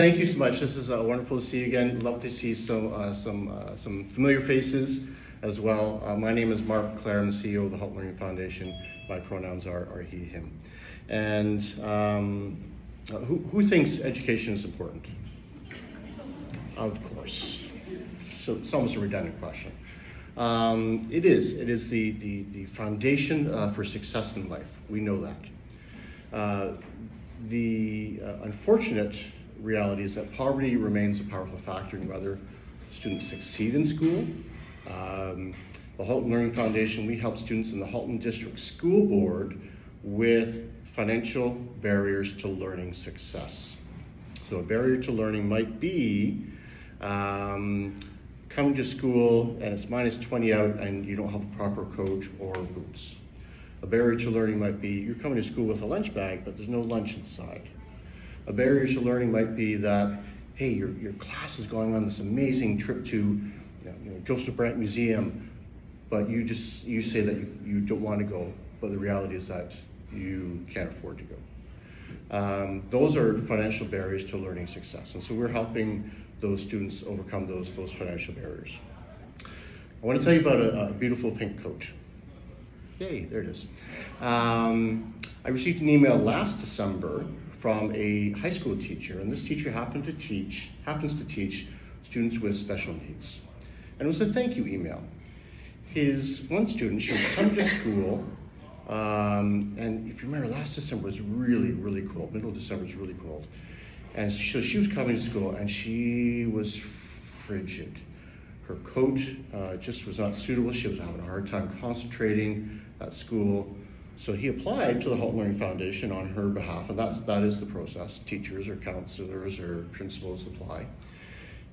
Thank you so much. This is wonderful to see you again. Love to see some familiar faces as well. My name is Marc Clare. I'm the CEO of the Halton Learning Foundation. My pronouns are he, him. And who thinks education is important? Of course. So it's almost a redundant question. It is. It is the foundation for success in life. We know that. The unfortunate reality is that poverty remains a powerful factor in whether students succeed in school. The Halton Learning Foundation, we help students in the Halton District School Board with financial barriers to learning success. So a barrier to learning might be coming to school and it's minus 20 out and you don't have a proper coat or boots. A barrier to learning might be you're coming to school with a lunch bag, but there's no lunch inside. A barrier to learning might be that, hey, your class is going on this amazing trip to Joseph Brant Museum, but you say that you don't want to go, but the reality is that you can't afford to go. Those are financial barriers to learning success, and so we're helping those students overcome those financial barriers. I want to tell you about a beautiful pink coat. Yay, there it is. I received an email last December from a high school teacher, and this teacher happens to teach students with special needs. And it was a thank you email. His one student, she would come to school, and if you remember, last December was really, really cold. Middle of December was really cold. And so she was coming to school, and she was frigid. Her coat just was not suitable. She was having a hard time concentrating at school. So he applied to the Halton Learning Foundation on her behalf, and that is the process. Teachers or counselors or principals apply.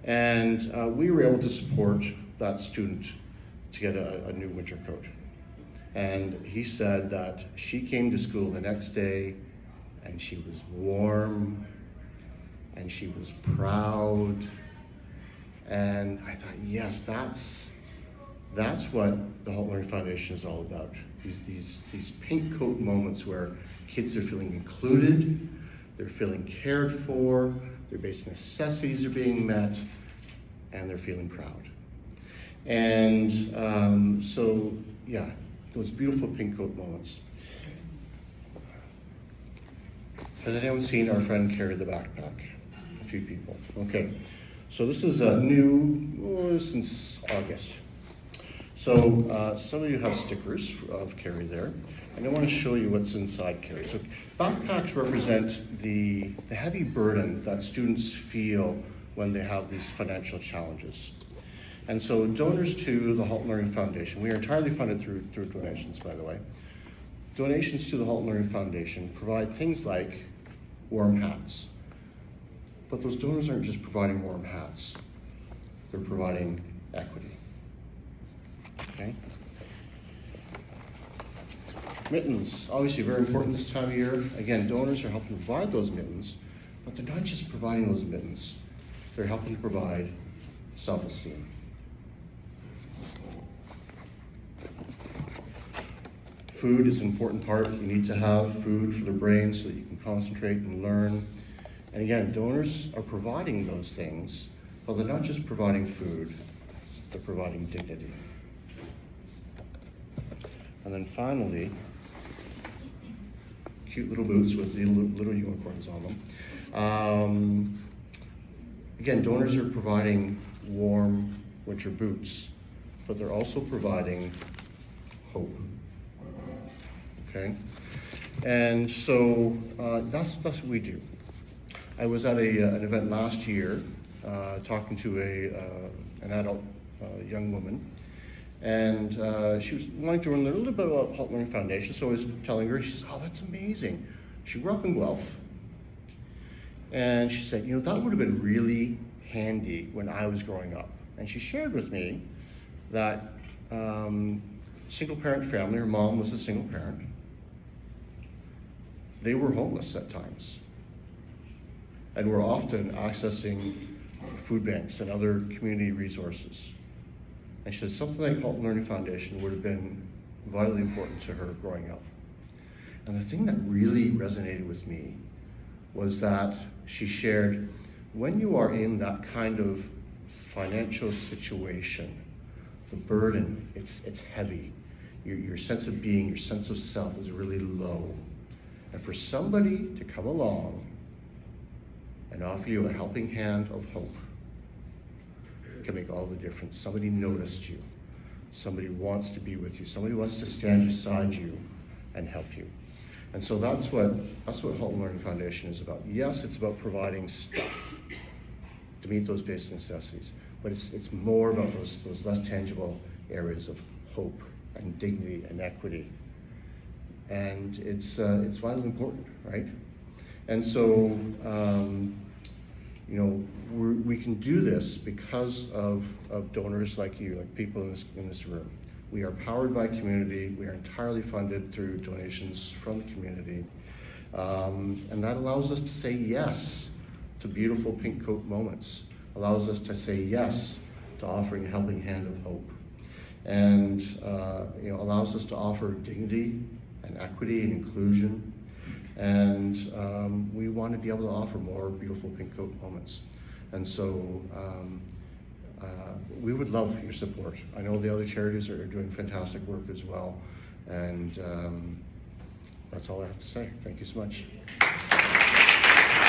And we were able to support that student to get a new winter coat. And he said that she came to school the next day and she was warm and she was proud. And I thought, yes, that's what the Halton Learning Foundation is all about. These pink coat moments where kids are feeling included, they're feeling cared for, their basic necessities are being met, and they're feeling proud. And so, yeah, those beautiful pink coat moments. Has anyone seen our friend Carrie the Backpack? A few people. Okay, so this is new since August. So some of you have stickers of Carrie there, and I want to show you what's inside Carrie. So backpacks represent the heavy burden that students feel when they have these financial challenges. And so donors to the Halton Learning Foundation, we are entirely funded through donations, by the way. Donations to the Halton Learning Foundation provide things like warm hats. But those donors aren't just providing warm hats, they're providing equity. Okay. Mittens, obviously very important this time of year. Again, donors are helping provide those mittens, but they're not just providing those mittens, they're helping to provide self-esteem. Food is an important part. You need to have food for the brain so that you can concentrate and learn. And again, donors are providing those things, but they're not just providing food, they're providing dignity. And then finally, cute little boots with little unicorns on them. Again, donors are providing warm winter boots, but they're also providing hope. Okay? And so that's what we do. I was at an event last year talking to an adult young woman, and she was wanting to learn a little bit about Halton Learning Foundation, so I was telling her, she says, oh, that's amazing. She grew up in Guelph, and she said, that would have been really handy when I was growing up. And she shared with me that single parent family, her mom was a single parent, they were homeless at times, and were often accessing food banks and other community resources. And she said something like Halton Learning Foundation would have been vitally important to her growing up. And the thing that really resonated with me was that she shared, When you are in that kind of financial situation, the burden, it's heavy. Your sense of being, your sense of self is really low. And for somebody to come along and offer you a helping hand of hope can make all the difference. Somebody noticed you. Somebody wants to be with you. Somebody wants to stand beside you and help you. And so that's what Halton Learning Foundation is about. Yes, it's about providing stuff to meet those basic necessities, but it's more about those less tangible areas of hope and dignity and equity. And it's vitally important, right? And so, we can do this because of donors like you, like people in this room. We are powered by community. We are entirely funded through donations from the community. And that allows us to say yes to beautiful pink coat moments, allows us to say yes to offering a helping hand of hope, and allows us to offer dignity and equity and inclusion. And we want to be able to offer more beautiful pink coat moments. And so we would love your support. I know the other charities are doing fantastic work as well. And that's all I have to say. Thank you so much.